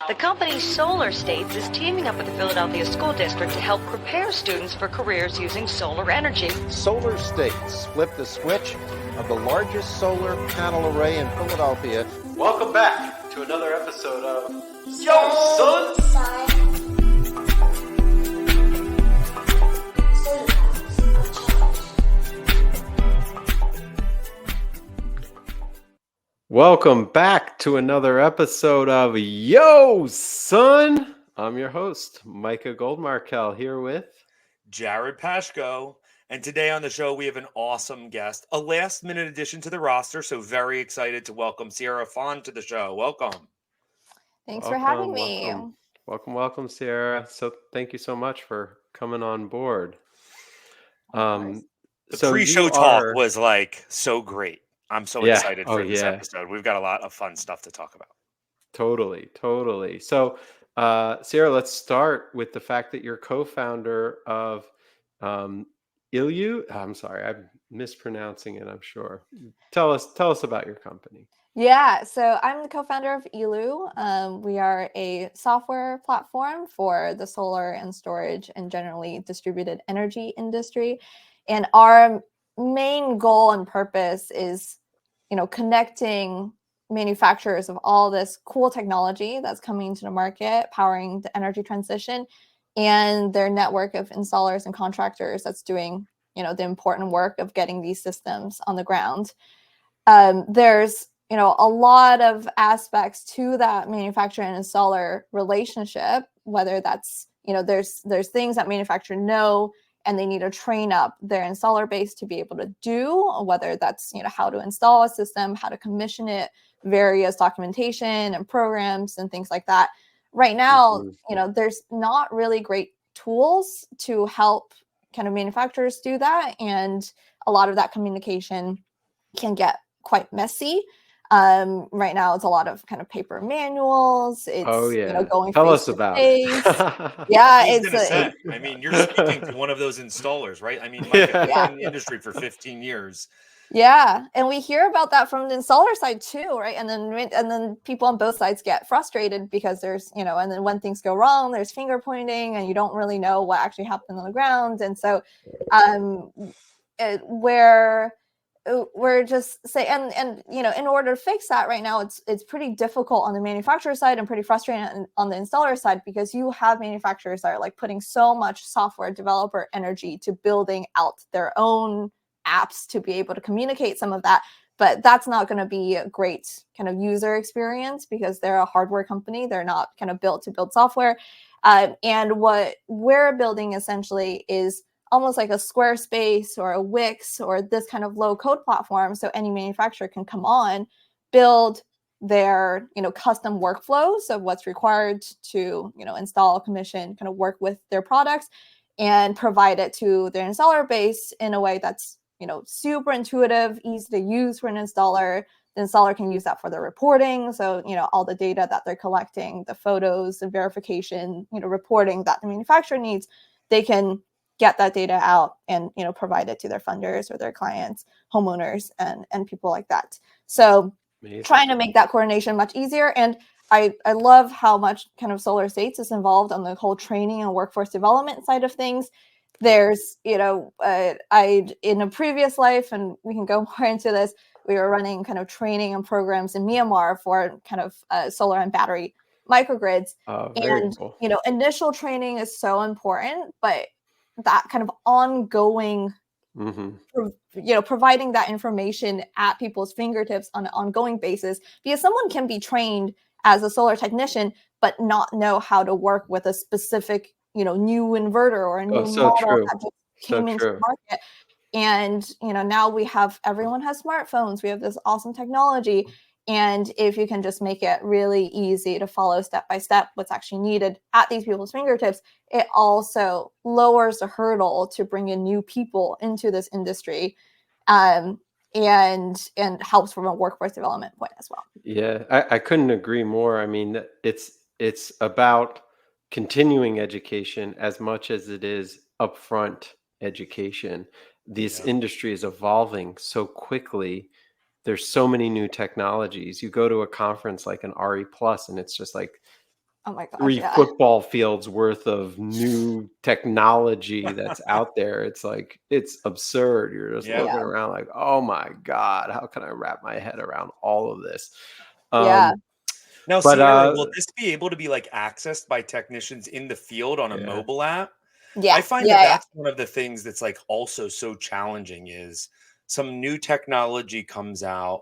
The company Solar States is teaming up with the Philadelphia School District to help prepare students for careers using solar energy. Solar States flipped the switch of the largest solar panel array in Philadelphia. Welcome back to another episode of Yo, Son! Welcome back to another episode of Yo, Son! I'm your host, Micah Goldmarkel, here with Jared Pashko. And today on the show, we have an awesome guest, a last-minute addition to the roster, so very excited to welcome Sierra Fon to the show. Welcome. Thanks for having me. Welcome, Sierra. So thank you so much for coming on board. The pre-show talk was like so great. I'm so excited for this episode. We've got a lot of fun stuff to talk about. Totally. So, Sierra, let's start with the fact that you're co-founder of Illu. I'm sorry, I'm mispronouncing it, I'm sure. Tell us about your company. Yeah, so I'm the co-founder of Illu. We are a software platform for the solar and storage and generally distributed energy industry. And our main goal and purpose is, connecting manufacturers of all this cool technology that's coming to the market, powering the energy transition, and their network of installers and contractors that's doing, the important work of getting these systems on the ground. There's, a lot of aspects to that manufacturer and installer relationship, whether that's, there's things that manufacturers know and they need to train up their installer base to be able to do, whether that's, how to install a system, how to commission it, various documentation and programs and things like that. Right now, there's not really great tools to help kind of manufacturers do that. And a lot of that communication can get quite messy. Right now, it's a lot of kind of paper manuals. It's going. Tell us about it. Yeah, you're speaking to one of those installers, right? I mean, Mike, I've been in the industry for 15 years. Yeah, and we hear about that from the installer side too, right? And then people on both sides get frustrated because there's, and then when things go wrong, there's finger pointing, and you don't really know what actually happened on the ground. And so, we're just saying, and in order to fix that right now, it's pretty difficult on the manufacturer side and pretty frustrating on the installer side, because you have manufacturers that are like putting so much software developer energy to building out their own apps to be able to communicate some of that, but that's not going to be a great kind of user experience because they're a hardware company. They're not kind of built to build software. And what we're building essentially is almost like a Squarespace or a Wix or this kind of low code platform. So any manufacturer can come on, build their, custom workflows of what's required to, install, commission, kind of work with their products and provide it to their installer base in a way that's, super intuitive, easy to use for an installer. The installer can use that for their reporting. So, all the data that they're collecting, the photos, the verification, reporting that the manufacturer needs, they can get that data out and, provide it to their funders or their clients, homeowners, and people like that. So trying to make that coordination much easier. And I love how much kind of Solar States is involved on the whole training and workforce development side of things. There's, in a previous life, and we can go more into this, we were running kind of training and programs in Myanmar for kind of solar and battery microgrids. And, cool. Initial training is so important, but that kind of ongoing, providing that information at people's fingertips on an ongoing basis, because someone can be trained as a solar technician, but not know how to work with a specific, new inverter or a new model that just came into the market. And, now everyone has smartphones. We have this awesome technology. And if you can just make it really easy to follow step by step what's actually needed at these people's fingertips, it also lowers the hurdle to bring in new people into this industry, and helps from a workforce development point as well. Yeah, I couldn't agree more. I mean, it's about continuing education as much as it is upfront education. This industry is evolving so quickly. There's so many new technologies. You go to a conference like an RE Plus, and it's just like Oh my gosh, 3 yeah. football fields worth of new technology that's out there. It's like, it's absurd. You're just Yeah. looking Yeah. around like, "Oh my god, how can I wrap my head around all of this?" Yeah. Um, Now, but, Sierra, will this be able to be like accessed by technicians in the field on a yeah. mobile app? Yeah. I find that Yeah. Yeah. that's one of the things that's like also so challenging is some new technology comes out.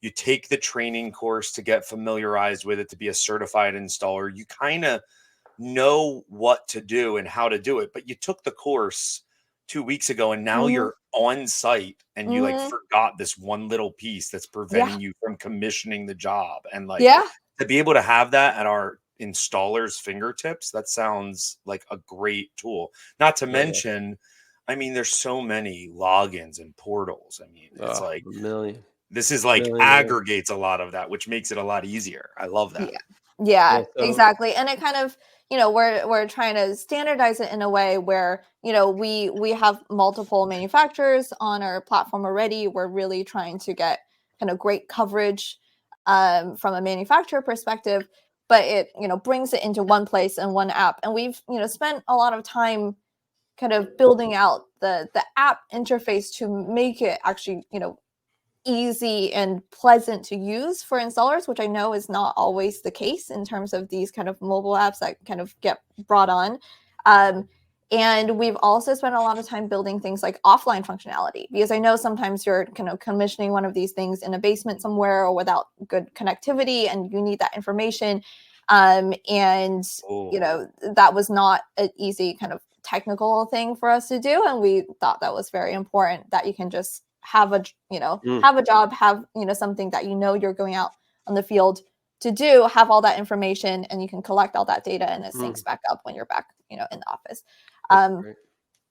You take the training course to get familiarized with it to be a certified installer. You kind of know what to do and how to do it, but you took the course 2 weeks ago and now Mhm. you're on site and you like Mhm. forgot this one little piece that's Yeah. preventing you from commissioning the job. And like Yeah. to be able to have that at our installers' fingertips, that sounds like a great tool. Not to Yeah. mention, I mean, there's so many logins and portals. I mean, it's Oh, like a million. this is like Million. aggregates a lot of that, which makes it a lot easier. I love that. Yeah. Yeah, Yeah, so exactly. And it kind of, we're trying to standardize it in a way where, we have multiple manufacturers on our platform already. We're really trying to get kind of great coverage from a manufacturer perspective, but it, brings it into one place and one app. And we've, spent a lot of time kind of building out the app interface to make it actually, easy and pleasant to use for installers, which I know is not always the case in terms of these kind of mobile apps that kind of get brought on. Um, and we've also spent a lot of time building things like offline functionality, because I know sometimes you're kind of commissioning one of these things in a basement somewhere or without good connectivity, and you need that information. And, Oh, that was not an easy kind of technical thing for us to do. And we thought that was very important, that you can just have a mm, have a job, have something that you're going out on the field to do, have all that information, and you can collect all that data, and it syncs mm, back up when you're back in the office. that's um great.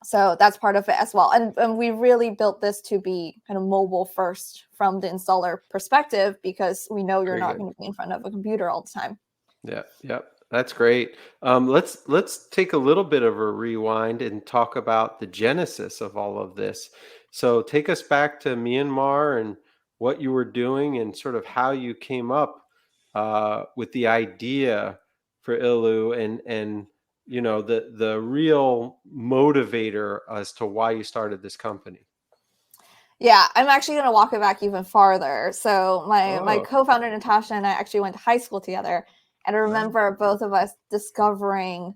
so that's part of it as well. And we really built this to be kind of mobile first from the installer perspective, because we know you're Very not good. going to be in front of a computer all the time. Yeah, yep. That's great. Let's take a little bit of a rewind and talk about the genesis of all of this. So take us back to Myanmar and what you were doing and sort of how you came up with the idea for Illu and the real motivator as to why you started this company. Yeah, I'm actually going to walk it back even farther. So my Oh, co-founder Natasha and I actually went to high school together, and I remember both of us discovering,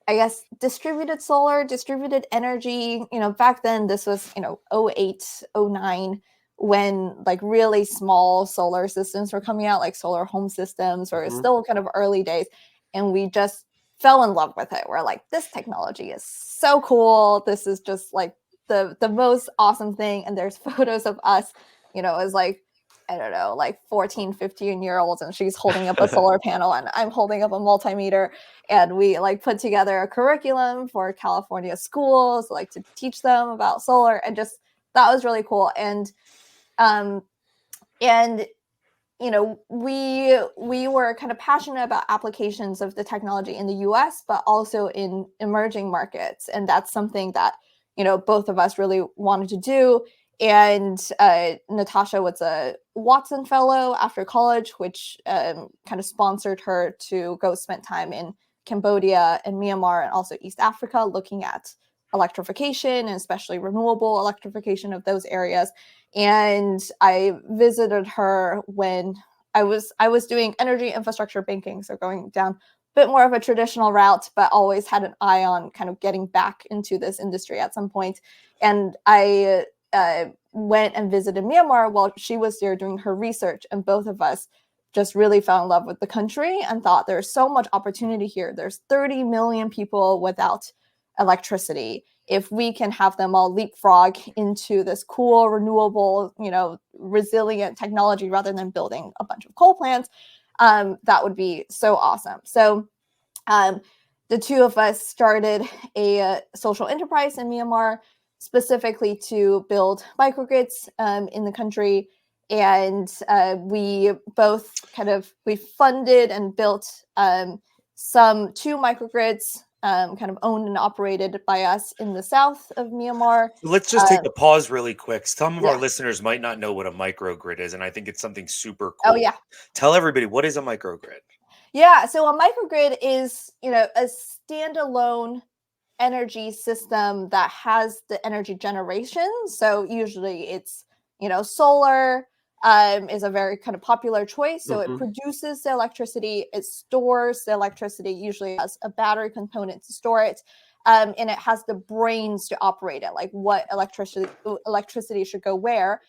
I guess, distributed solar, distributed energy. Back then this was, 08, 09, when like really small solar systems were coming out, like solar home systems, or mhm. still kind of early days. And we just fell in love with it. We're like, this technology is so cool. This is just like the most awesome thing. And there's photos of us, as like, I don't know, like 14, 15-year olds, and she's holding up a solar panel and I'm holding up a multimeter, and we like put together a curriculum for California schools, like to teach them about solar, and just that was really cool. Um and we were kind of passionate about applications of the technology in the US, but also in emerging markets, and that's something that both of us really wanted to do. And Natasha was a Watson Fellow after college, which kind of sponsored her to go spend time in Cambodia and Myanmar and also East Africa, looking at electrification, and especially renewable electrification of those areas. And I visited her when I was doing energy infrastructure banking, so going down a bit more of a traditional route, but always had an eye on kind of getting back into this industry at some point. And I went and visited Myanmar while she was there doing her research, and both of us just really fell in love with the country and thought there's so much opportunity here. There's 30 million people without electricity. If we can have them all leapfrog into this cool, renewable, resilient technology rather than building a bunch of coal plants, that would be so awesome. So um, the two of us started a social enterprise in Myanmar, specifically to build microgrids in the country. And we both we funded and built two microgrids, kind of owned and operated by us in the south of Myanmar. let's just take a pause really quick. Some of our Yeah. listeners might not know what a microgrid is, and I think it's something super Oh, cool. yeah. Tell everybody, what is a microgrid? Yeah, so a microgrid is, a standalone energy system that has the energy generation. So usually it's, solar is a very kind of popular choice. So it Hmm. produces the electricity, it stores the electricity, usually has a battery component to store it. And it has the brains to operate it, like what electricity should go where.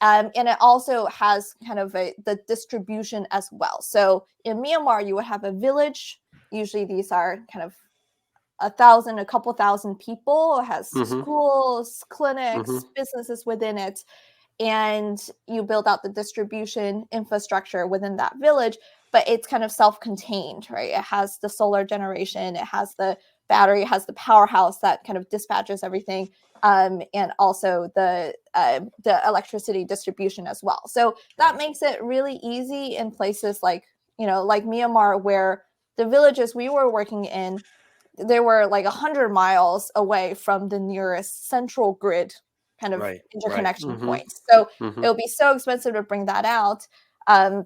And it also has kind of the distribution as well. So in Myanmar, you would have a village. Usually these are kind of a couple thousand people. It has Hmm. schools, Hmm. clinics, businesses within it, and you build out the distribution infrastructure within that village. But it's kind of self-contained, right? It has the solar generation, it has the battery, it has the powerhouse that kind of dispatches everything, and also the electricity distribution as well. So that Right. makes it really easy in places like, like Myanmar, where the villages we were working in, they were like 100 miles away from the nearest central grid kind of Right. Right. interconnection Hmm. points. So Hmm. it would be so expensive to bring that out. Um,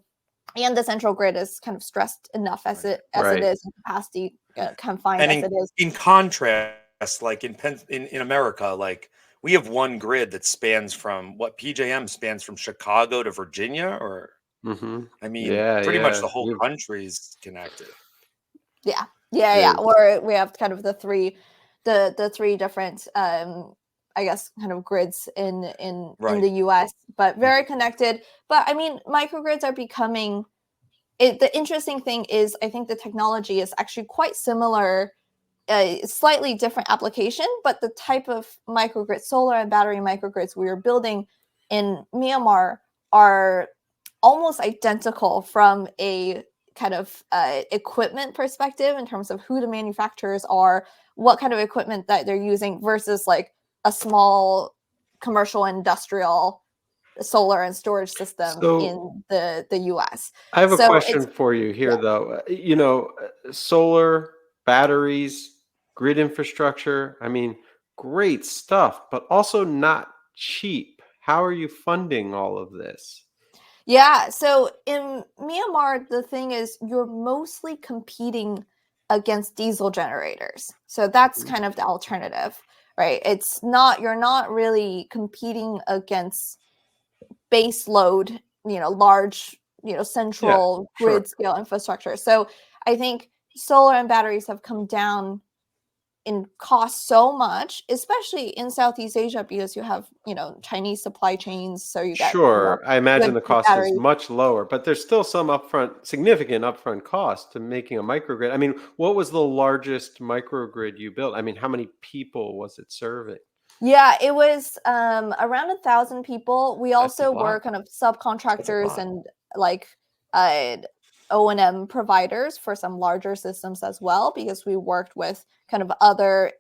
and the central grid is kind of stressed enough as Right. it Right. is, and capacity confined And as it is. in contrast, like in America, like we have one grid that spans from what PJM spans from Chicago to Virginia, or Hmm. I mean, Yeah, pretty much yeah. the whole country's connected. Yeah, yeah, yeah. It is. Or we have kind of the three different, I guess, kind of grids in Right. the U.S., but very connected. But I mean, microgrids are becoming it. The interesting thing is, I think the technology is actually quite similar, slightly different application, but the type of microgrid, solar and battery microgrids we are building in Myanmar are almost identical from a kind of equipment perspective in terms of who the manufacturers are, what kind of equipment that they're using versus like a small commercial industrial solar and storage system So in the US. I have a So it's question for you yeah. here, though. Solar, batteries, grid infrastructure. I mean, great stuff, but also not cheap. How are you funding all of this? Yeah, so in Myanmar, the thing is you're mostly competing against diesel generators. So that's Mhm. kind of the alternative, right? It's not, you're not really competing against base load, large, Yeah, central sure. grid scale infrastructure. So I think solar and batteries have come down in cost so much, especially in Southeast Asia, because you have, Chinese supply chains. So you get, Sure. I imagine good the cost is batteries. much lower, but there's still some significant upfront cost to making a microgrid. I mean, what was the largest microgrid you built? I mean, how many people was it serving? Yeah, it was around 1,000 people. We That's a also were lot. kind of That's a subcontractors lot. and like uh, O&M providers for some larger systems as well, because we worked with kind of other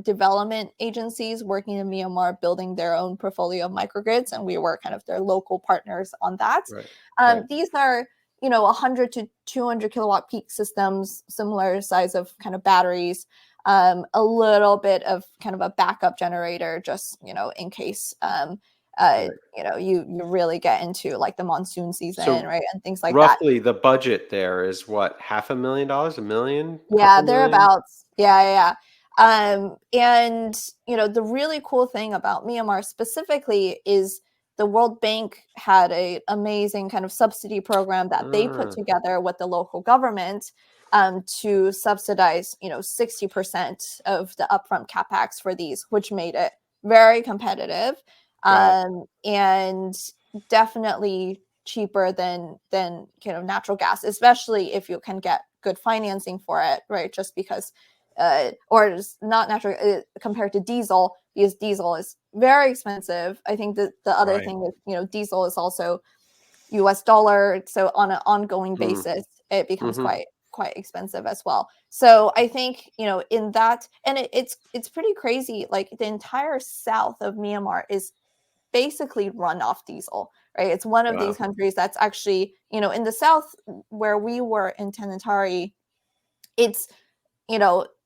development agencies working in Myanmar, building their own portfolio of microgrids, and we were kind of their local partners on that. Right. Right. These are 100 to 200 kilowatt peak systems, similar size of kind of batteries, a little bit of kind of a backup generator, just in case Right. you really get into like the monsoon season, So right, and things like that. roughly the budget there is what, $500,000, a million, Yeah, couple million? thereabouts. Yeah, yeah, yeah. And the really cool thing about Myanmar specifically is the World Bank had a amazing kind of subsidy program that they put Ah, together with the local government, to subsidize 60% of the upfront capex for these, which made it very competitive, got it. and definitely cheaper than natural gas, especially if you can get good financing for it, right? Just because or it's not natural, compared to diesel, because diesel is very expensive. I think that the other Right. thing is, diesel is also US dollar, so on an ongoing Mm, basis it becomes mhm. quite expensive as well. So I think, in that, and it's pretty crazy, like the entire south of Myanmar is basically run off diesel, right? It's one of these Wow. countries that's actually, in the south where we were in Tenantari, it's,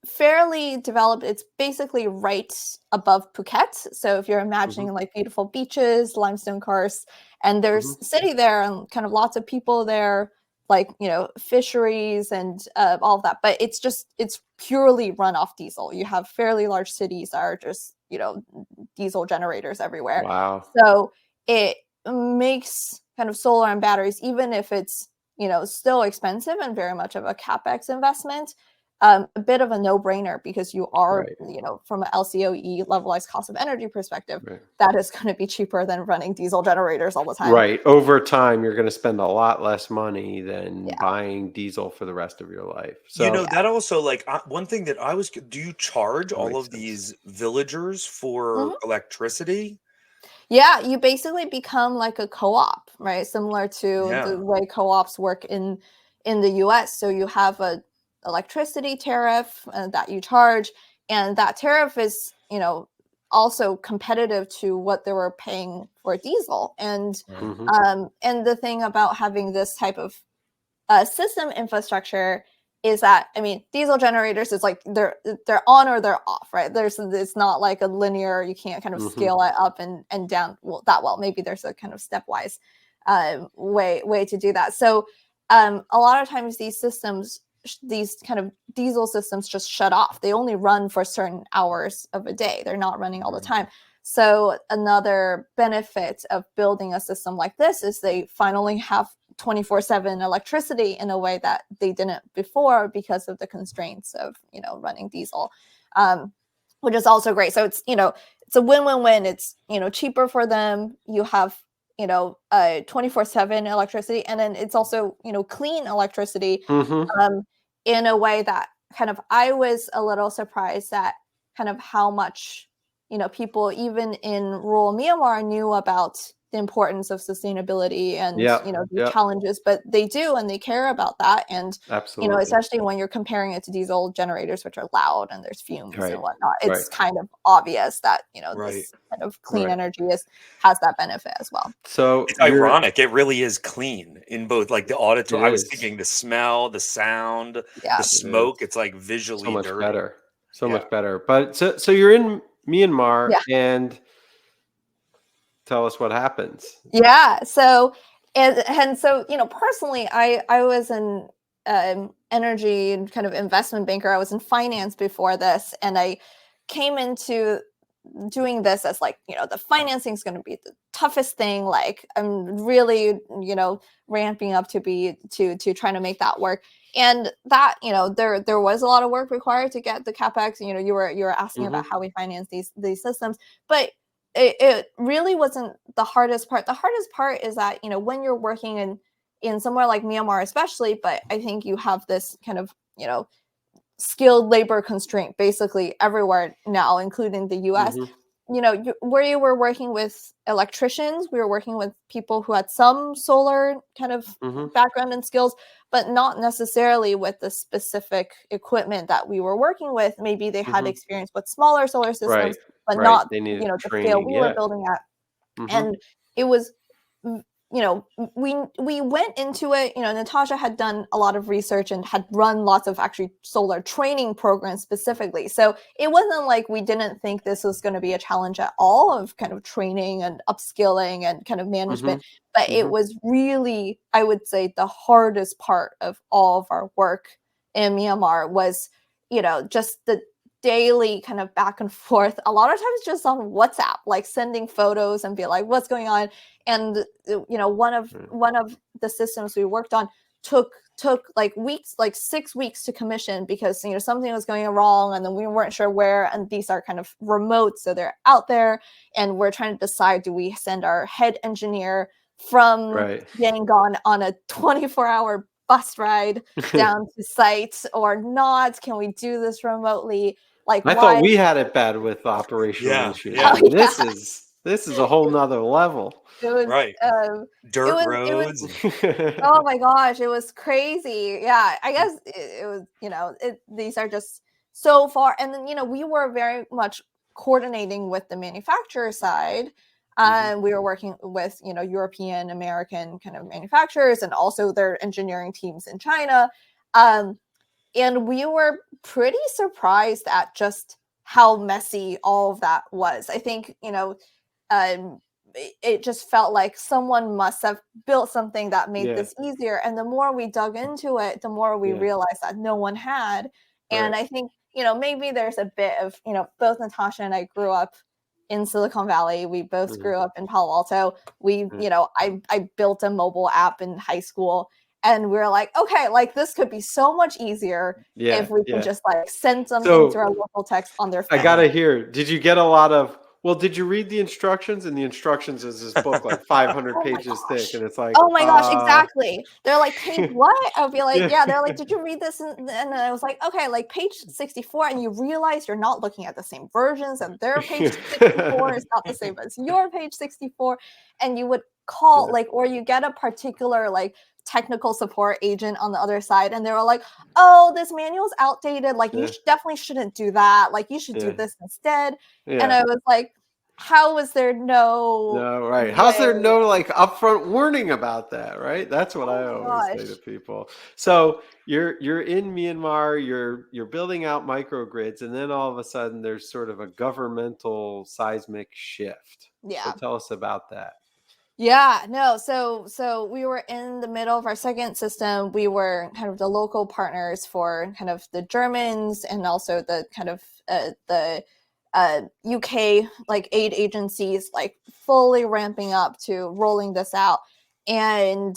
fairly developed. It's basically right above Phuket. So if you're Mhm, imagining like beautiful beaches, limestone karst, and mhm. there's city there and kind of lots of people there, like, fisheries and all of that, but it's purely run off diesel. You have fairly large cities that are just, diesel generators everywhere. Wow. So it makes kind of solar and batteries, even if it's, still expensive and very much of a capex investment, a bit of a no-brainer, because you are, Right. From an LCOE, levelized cost of energy perspective, Right. that is going to be cheaper than running diesel generators all the time. Right. Over time, you're going to spend a lot less money than Yeah. buying diesel for the rest of your life. You know, So that also, like, one thing that do you charge that all makes of sense. these villagers for Mhm. electricity? Yeah, you basically become like a co-op, right? Similar to Yeah. the way co-ops work in the US. So you have a electricity tariff that you charge, and that tariff is, also competitive to what they were paying for diesel. Right. And the thing about having this type of system infrastructure is that, I mean, diesel generators is like they're on or they're off, right? It's not like a linear, you can't kind of Hmm. scale it up and down that well. Maybe there's a kind of stepwise way to do that. So a lot of times these systems, these kind of diesel systems, just shut off. They only run for certain hours of a day. They're not running all the time. So another benefit of building a system like this is they finally have 24/7 electricity in a way that they didn't before, because of the constraints of, running diesel, which is also great. So it's a win-win-win. It's, cheaper for them. You have, 24/7 electricity, and then it's also, clean electricity, Hmm. um, in a way that kind of, I was a little surprised at kind of how much, people even in rural Myanmar knew about the importance of sustainability and, Yep. the Yep. challenges, but they do, and they care about that. And, Absolutely. especially when you're comparing it to diesel generators, which are loud and there's fumes and Right. whatnot, Right. it's kind of obvious that, Right. this kind of clean Right. energy has that benefit as well. So It's ironic. It really is clean in both, like, the it auditory. I was is. thinking the smell, the sound, the Yeah. It is smoke. It's like so visually much dirty. better. So Yeah. much better. But so you're in Myanmar, Yeah. and tell us what happens. Yeah. So, and so, personally, I was an energy and kind of investment banker. I was in finance before this, and I came into doing this as like, the financing is going to be the toughest thing. Like, I'm really, ramping up to trying to make that work. And that, there was a lot of work required to get the capex. You were asking about Hmm. how we finance these systems, but it really wasn't the hardest part. The hardest part is that, when you're working in somewhere like Myanmar, especially, but I think you have this kind of, skilled labor constraint basically everywhere now, including the US. Hmm. Where you were working with electricians, we were working with people who had some solar kind of Hmm. background and skills, but not necessarily with the specific equipment that we were working with. Maybe they had Hmm. experience with smaller solar systems, Right. but Right. not, They needed the scale training. we were Yeah. building at. Hmm. And it was, we went into it. Natasha had done a lot of research and had run lots of actually solar training programs specifically, so it wasn't like we didn't think this was going to be a challenge at all, of kind of training and upskilling and kind of Hmm. management. But it Hmm. was really, I would say, the hardest part of all of our work in Myanmar was, just the daily kind of back and forth, a lot of times just on WhatsApp, like sending photos and be like, what's going on. And one of the systems we worked on took like weeks, like 6 weeks to commission, because something was going wrong and then we weren't sure where. And these are kind of remote, so they're out there, and we're trying to decide, do we send our head engineer from Right. Yangon on a 24-hour bus ride down to site or not? Can we do this remotely? Like, I thought why? we had it bad with operational Yeah. issues. I Yeah. Oh, mean, yeah. this is a whole nother level. It was Right. it Dirt was roads. And oh my gosh, it was crazy. Yeah, I guess it was, these are just so far. And then, we were very much coordinating with the manufacturer side. Mhm. We were working with, European, American kind of manufacturers, and also their engineering teams in China. Um, and we were pretty surprised at just how messy all of that was. I think, um, it just felt like someone must have built something that made Yeah. this easier. And the more we dug into it, the more we Yeah. realized that no one had. And Right. I think, maybe there's a bit of, both Natasha and I grew up in Silicon Valley. We both Mhm. grew up in Palo Alto. We, Yeah. I built a mobile app in high school, and we were like, okay, like this could be so much easier Yeah. if we can Yeah. just like send something to So our local text on their I phone. gotta hear, did you get a lot of, well, did you read the instructions? And the instructions is this book like 500 Oh my pages thick, gosh. and it's like, Oh my gosh, exactly. They're like, page what? I'll be like, yeah. yeah. They're like, did you read this? And I was like, okay, like page 64. And you realize you're not looking at the same versions, and their page 64 is not the same as your page 64. And you would call, Yeah. like, or you get a particular, like, technical support agent on the other side, and they were like, oh, this manual's outdated. Like, you Yeah. definitely shouldn't do that. Like, you should do Yeah. this instead. And Yeah. I was like, how was there no No, right. How's way? there no like upfront warning about that, right? That's what I Oh always my say to gosh. people. So you're in Myanmar, you're building out microgrids, and then all of a sudden there's sort of a governmental seismic shift. So Yeah. tell us about that. Yeah, no. So we were in the middle of our second system. We were kind of the local partners for kind of the Germans, and also the kind of the UK like aid agencies, like fully ramping up to rolling this out. And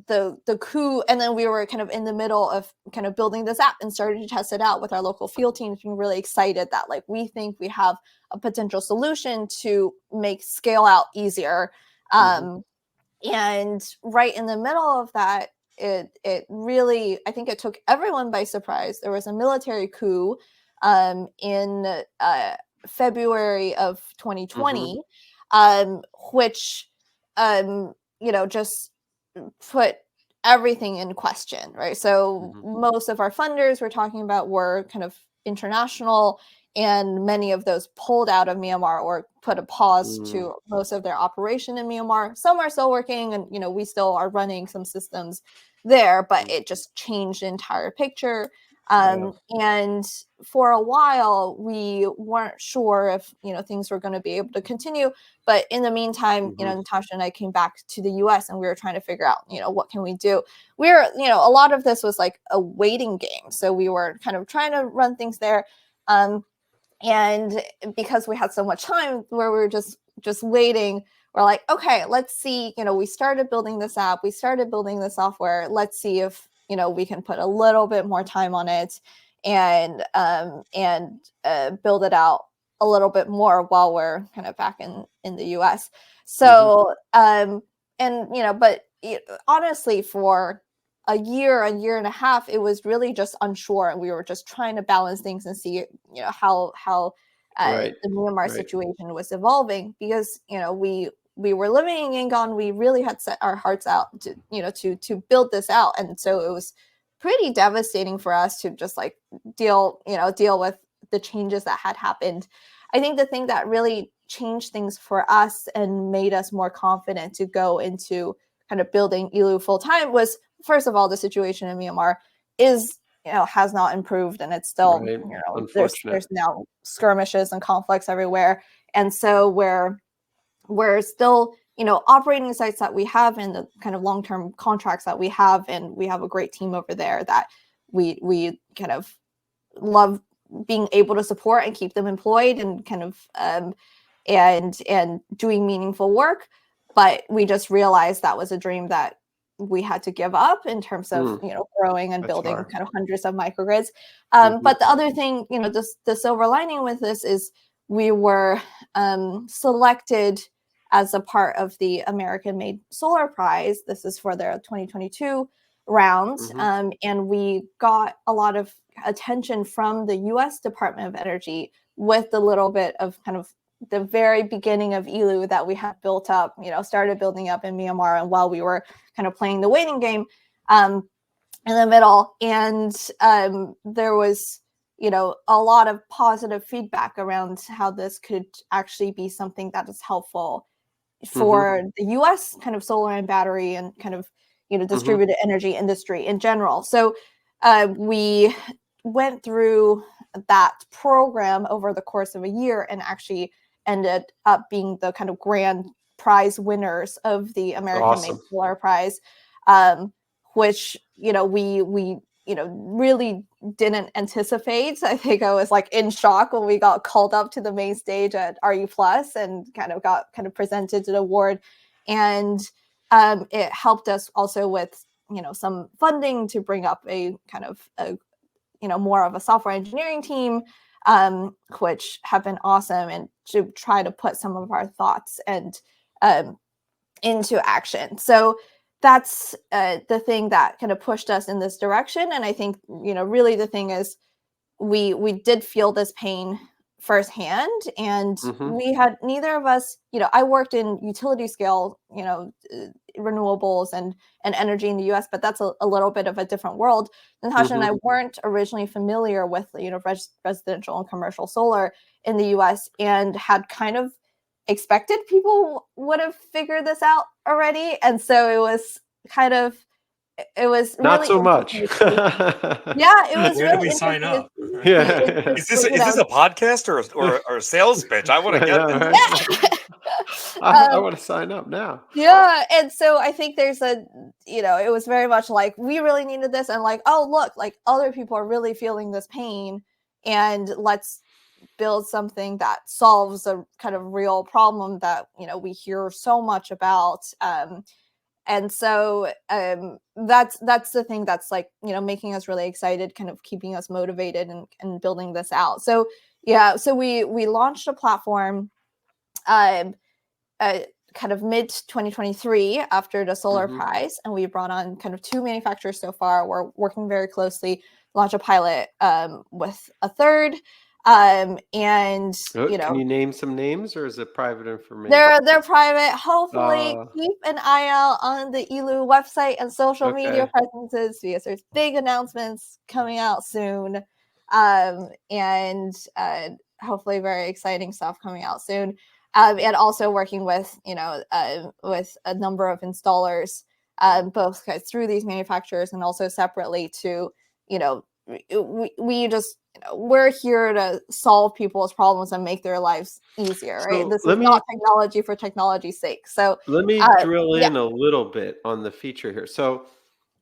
the coup, and then we were kind of in the middle of kind of building this app and started to test it out with our local field teams, being really excited that like we think we have a potential solution to make scale out easier. Hmm. And right in the middle of that, it really, I think it took everyone by surprise. There was a military coup in February of Hmm. 2020, which just put everything in question, right? So Hmm. most of our funders we're talking about were kind of international, and many of those pulled out of Myanmar or put a pause Mm. to most of their operation in Myanmar. Some are still working, and we still are running some systems there, but it just changed the entire picture. Wow. And for a while, we weren't sure if things were going to be able to continue. But in the meantime, Hmm. Natasha and I came back to the U.S. and we were trying to figure out, what can we do? A lot of this was like a waiting game, so we were kind of trying to run things there. And because we had so much time where we were just waiting, we're like, okay, let's see, we started building this app, we started building the software, let's see if we can put a little bit more time on it, and build it out a little bit more while we're kind of back in the US. Hmm. So but honestly, for a year and a half, it was really just unsure, and we were just trying to balance things and see, how Right. the Myanmar Right. situation was evolving, because we were living in Yangon. We really had set our hearts out to to build this out, and so it was pretty devastating for us to just like deal with the changes that had happened. I think the thing that really changed things for us and made us more confident to go into kind of building Illu full time was, first of all, the situation in Myanmar is has not improved, and it's still Right. there's Unfortunate. now skirmishes and conflicts everywhere. And so we're still operating the sites that we have and the kind of long-term contracts that we have, and we have a great team over there that we kind of love being able to support and keep them employed and kind of and doing meaningful work. But we just realized that was a dream that we had to give up in terms of Mm. growing and That's building hard. kind of hundreds of microgrids. Hmm. But the other thing, the silver lining with this is we were selected as a part of the American Made Solar Prize. This is for their 2022 round, Hmm. and we got a lot of attention from the U.S. Department of Energy with the little bit of kind of the very beginning of Illu that we had built up, started building up in Myanmar, and while we were kind of playing the waiting game in the middle. And there was a lot of positive feedback around how this could actually be something that is helpful Hmm. for the US kind of solar and battery and kind of Hmm. distributed energy industry in general. So we went through that program over the course of a year, and actually ended up being the kind of grand prize winners of the American Made Awesome. Solar Prize, which we really didn't anticipate. I think I was like in shock when we got called up to the main stage at RE Plus and got presented the award, and it helped us also with some funding to bring up a more of a software engineering team, which have been awesome, and to try to put some of our thoughts and into action. So that's the thing that kind of pushed us in this direction. And I think really the thing is we did feel this pain firsthand, and we had neither of us, I worked in utility scale, renewables and energy in the US, but that's a little bit of a different world. Natasha and I weren't originally familiar with residential and commercial solar in the US, and had kind of expected people would have figured this out already. And so it was Not really so much. yeah, it was Where really do we sign up? Yeah. Is this a podcast or a sales pitch? I want to get this. Right? I want to sign up now. Yeah, and so I think there's it was very much like we really needed this, and like, oh look, like other people are really feeling this pain, and let's build something that solves a kind of real problem that we hear so much about. And so that's the thing that's like making us really excited, kind of keeping us motivated and building this out. So yeah, so we launched a platform kind of mid 2023 after the solar prize, and we brought on kind of 2 manufacturers so far. We're working very closely, launch a pilot with a third. And can you name some names, or is it private information? they're private. Hopefully keep an eye out on the Illu website and social media presences, because there's big announcements coming out soon, and hopefully very exciting stuff coming out soon. And also working with with a number of installers, both through these manufacturers and also separately to we just we're here to solve people's problems and make their lives easier, right? So This is not technology for technology's sake. So let me drill in a little bit on the feature here. So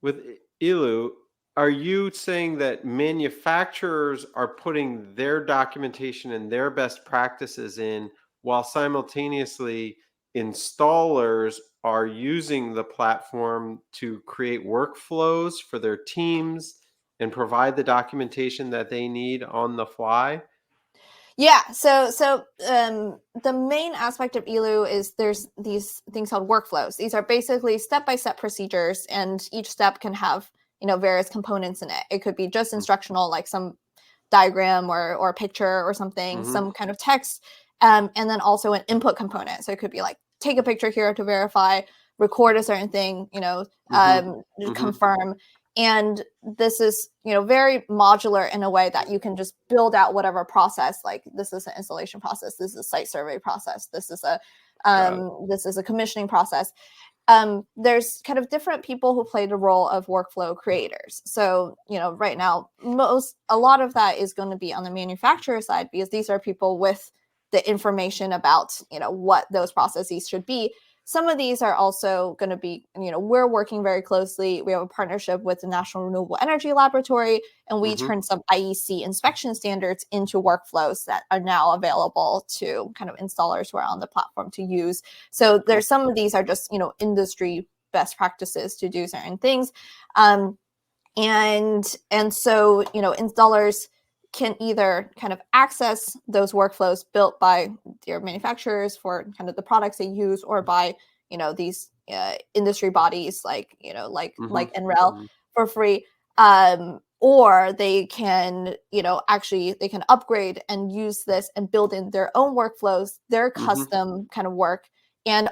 with Illu, are you saying that manufacturers are putting their documentation and their best practices in, while simultaneously installers are using the platform to create workflows for their teams and provide the documentation that they need on the fly? Yeah, so the main aspect of Illu is there's these things called workflows. These are basically step-by-step procedures, and each step can have various components in it. It could be just instructional, like some diagram or picture or something, some kind of text, and then also an input component. So it could be like, take a picture here to verify, record a certain thing, confirm. And this is very modular in a way that you can just build out whatever process. Like, this is an installation process, this is a site survey process, this is a commissioning process. There's kind of different people who play the role of workflow creators. So right now a lot of that is going to be on the manufacturer side, because these are people with the information about what those processes should be. Some of these are also going to be, we're working very closely. We have a partnership with the National Renewable Energy Laboratory, and we turn some IEC inspection standards into workflows that are now available to kind of installers who are on the platform to use. So there's some of these are just, industry best practices to do certain things. And so, installers can either kind of access those workflows built by their manufacturers for kind of the products they use, or by these industry bodies like NREL for free, or they can they can upgrade and use this and build in their own workflows, their custom kind of work. And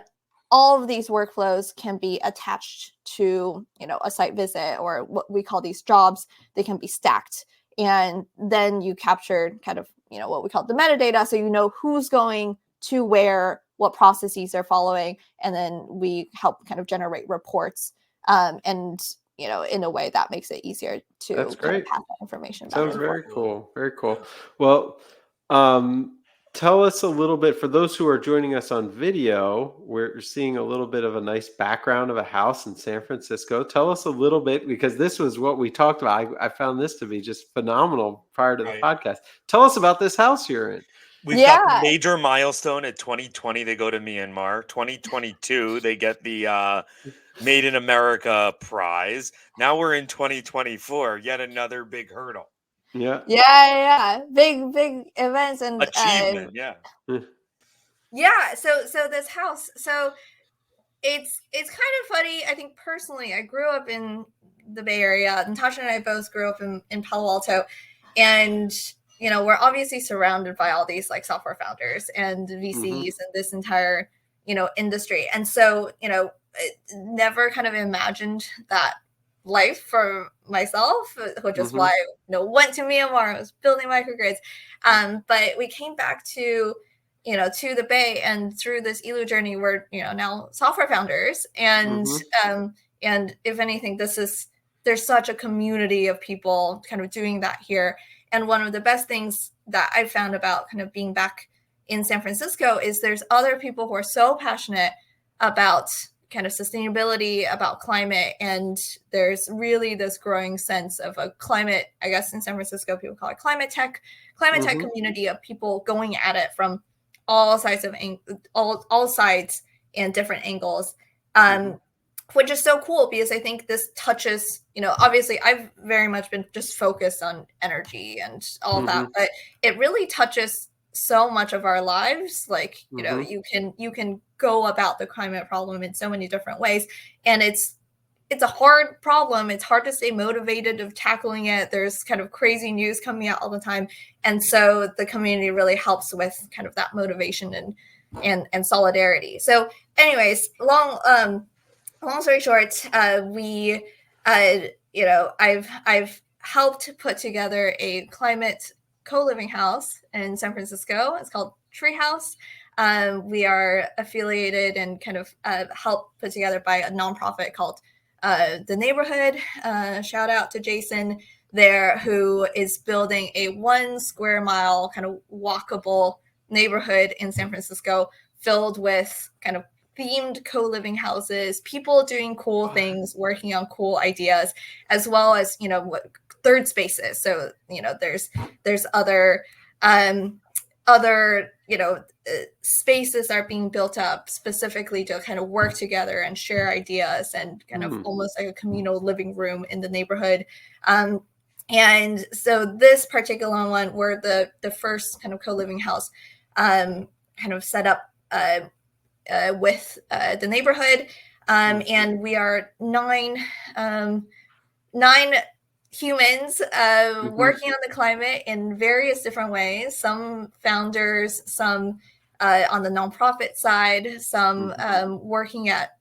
all of these workflows can be attached to a site visit, or what we call these jobs. They can be stacked. And then you capture kind of, what we call the metadata. So who's going to where, what processes they're following. And then we help kind of generate reports and, in a way that makes it easier to That's great. pass that information. Sounds very cool. Very cool. Well, Tell us a little bit, for those who are joining us on video, we're seeing a little bit of a nice background of a house in San Francisco. Tell us a little bit, because this was what we talked about. I found this to be just phenomenal prior to the Right. podcast. Tell us about this house you're in. We've got the Yeah. major milestone at 2020. They go to Myanmar. 2022, they get the Made in America prize. Now we're in 2024, yet another big hurdle. Yeah. Yeah. Big events and Achievement, yeah. yeah. So this house. So it's kind of funny. I think personally, I grew up in the Bay Area. Natasha and I both grew up in Palo Alto, and we're obviously surrounded by all these like software founders and VCs and this entire industry. And so never kind of imagined that life for myself, which is why I went to Myanmar. I was building microgrids, but we came back to to the Bay, and through this Illu journey, we're now software founders, and if anything, there's such a community of people kind of doing that here. And one of the best things that I found about kind of being back in San Francisco is there's other people who are so passionate about kind of sustainability, about climate, and there's really this growing sense of a climate, I guess in San Francisco people call it climate tech community of people going at it from all sides of all sides and different angles, which is so cool, because I think this touches, obviously I've very much been just focused on energy and all that, but it really touches so much of our lives. Like, you can go about the climate problem in so many different ways, and it's a hard problem. It's hard to stay motivated of tackling it. There's kind of crazy news coming out all the time. And so the community really helps with kind of that motivation and solidarity. So anyways, long story short, I've helped put together a climate co-living house in San Francisco. It's called Treehouse. We are affiliated and kind of helped put together by a nonprofit called The Neighborhood. Shout out to Jason there, who is building a 1 square mile kind of walkable neighborhood in San Francisco, filled with kind of themed co-living houses, people doing cool things, working on cool ideas, as well as third spaces. So there's other spaces are being built up specifically to kind of work together and share ideas, and kind of almost like a communal living room in the neighborhood. And so this particular one, we're the first kind of co-living house kind of set up with the neighborhood. And we are nine humans working on the climate in various different ways. Some founders, some on the nonprofit side, some working at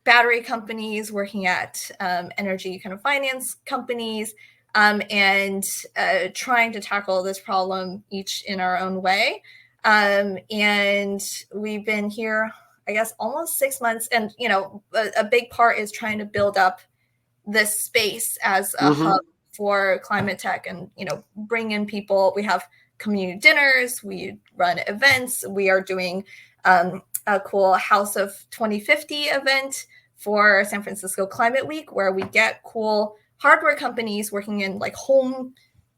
battery companies, working at energy kind of finance companies, and trying to tackle this problem each in our own way. And we've been here, I guess, almost 6 months. And, a big part is trying to build up this space as a hub for climate tech, and bring in people. We have community dinners, we run events, we are doing a cool House of 2050 event for San Francisco Climate Week, where we get cool hardware companies working in like home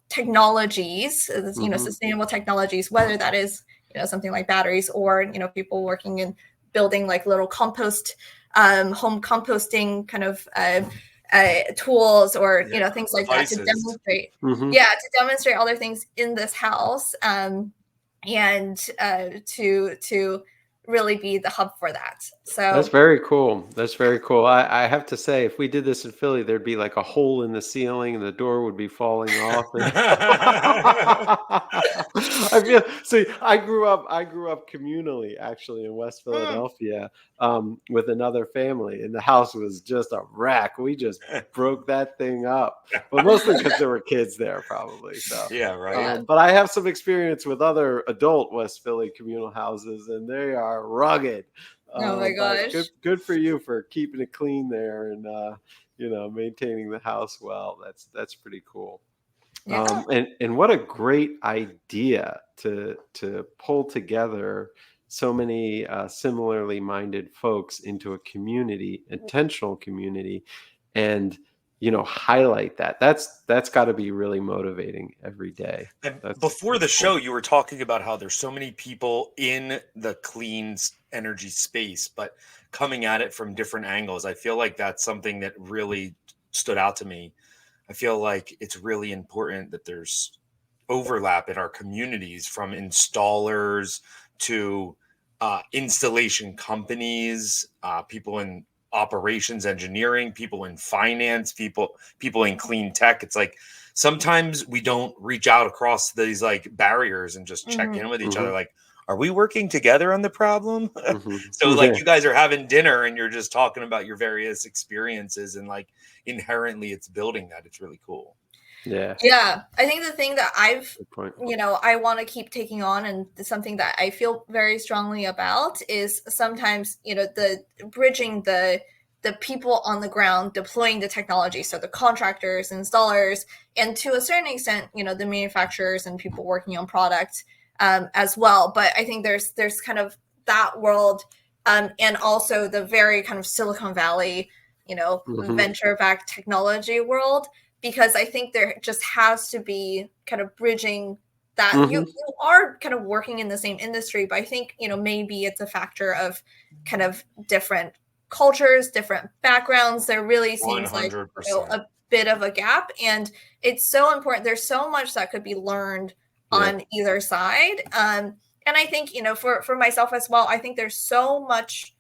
technologies, sustainable technologies, whether that is something like batteries, or people working in building like little compost home composting kind of tools, or things like Devices. that, to demonstrate other things in this house, and to really be the hub for that. So that's very cool. That's very cool. I have to say, if we did this in Philly, there'd be like a hole in the ceiling and the door would be falling off. I grew up communally, actually, in West Philadelphia, with another family, and the house was just a wreck. We just broke that thing up, but mostly because there were kids there, probably. So yeah, right. But I have some experience with other adult West Philly communal houses, and they are rugged. Oh my gosh! Good for you for keeping it clean there, and maintaining the house well. That's pretty cool. Yeah. And what a great idea to pull together so many similarly minded folks into a community, intentional community, and highlight that. That's got to be really motivating every day. And That's before the cool. show, you were talking about how there's so many people in the energy space, but coming at it from different angles. I feel like that's something that really stood out to me. I feel like it's really important that there's overlap in our communities, from installers to installation companies, people in operations engineering, people in finance, people in clean tech. It's like sometimes we don't reach out across these like barriers and just check in with each other. Mhm. Like, are we working together on the problem? Mhm. So like Yeah. you guys are having dinner and you're just talking about your various experiences, and like inherently it's building that. It's really cool. Yeah. Yeah, I think the thing that Good point. I want to keep taking on, and something that I feel very strongly about, is sometimes, the bridging the people on the ground deploying the technology. So the contractors, installers, and to a certain extent, the manufacturers and people working on product as well. But I think there's kind of that world, and also the very kind of Silicon Valley, Mhm. venture-backed technology world, because I think there just has to be kind of bridging that. Mhm. You are kind of working in the same industry, but I think, maybe it's a factor of kind of different cultures, different backgrounds. There really seems like, 100%. a bit of a gap, and it's so important. There's so much that could be learned Yeah. on either side. And I think, for myself as well, I think there's so much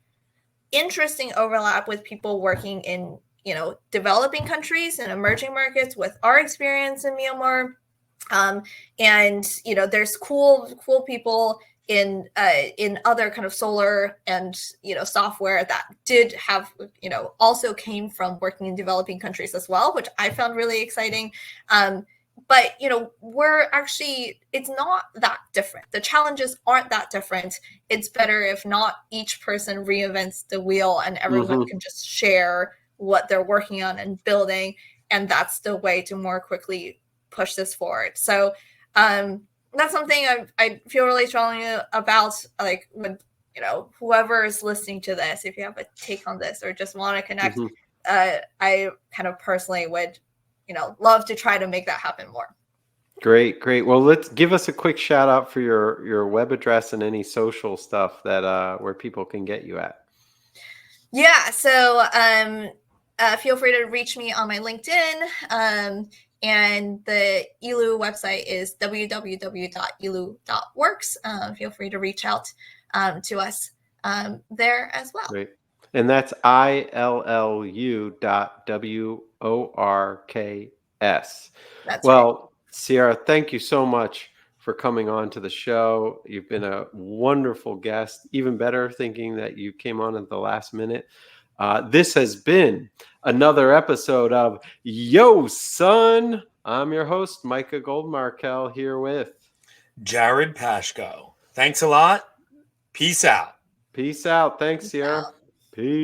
interesting overlap with people working in, developing countries and emerging markets with our experience in Myanmar. And there's cool people in other kind of solar and software that did have also came from working in developing countries as well, which I found really exciting. But we're actually, it's not that different. The challenges aren't that different. It's better if not each person reinvents the wheel and everyone Mhm. can just share what they're working on and building, and that's the way to more quickly push this forward. So that's something I feel really strongly about. Like, when whoever is listening to this, if you have a take on this or just want to connect, Mhm. I kind of personally would love to try to make that happen more. Great, great. Well, let's give us a quick shout out for your web address and any social stuff that where people can get you at. Yeah, so feel free to reach me on my LinkedIn. And the Illu website is www.illu.works. Feel free to reach out to us there as well. Great. And that's ILLU.WORKS. That's right. Well, Sierra, thank you so much for coming on to the show. You've been a wonderful guest. Even better, thinking that you came on at the last minute. This has been another episode of Yo Son. I'm your host, Micah Goldmarkel, here with Jared Pashko. Thanks a lot. Peace out. Peace out. Thanks, Peace Sierra. out. Peace.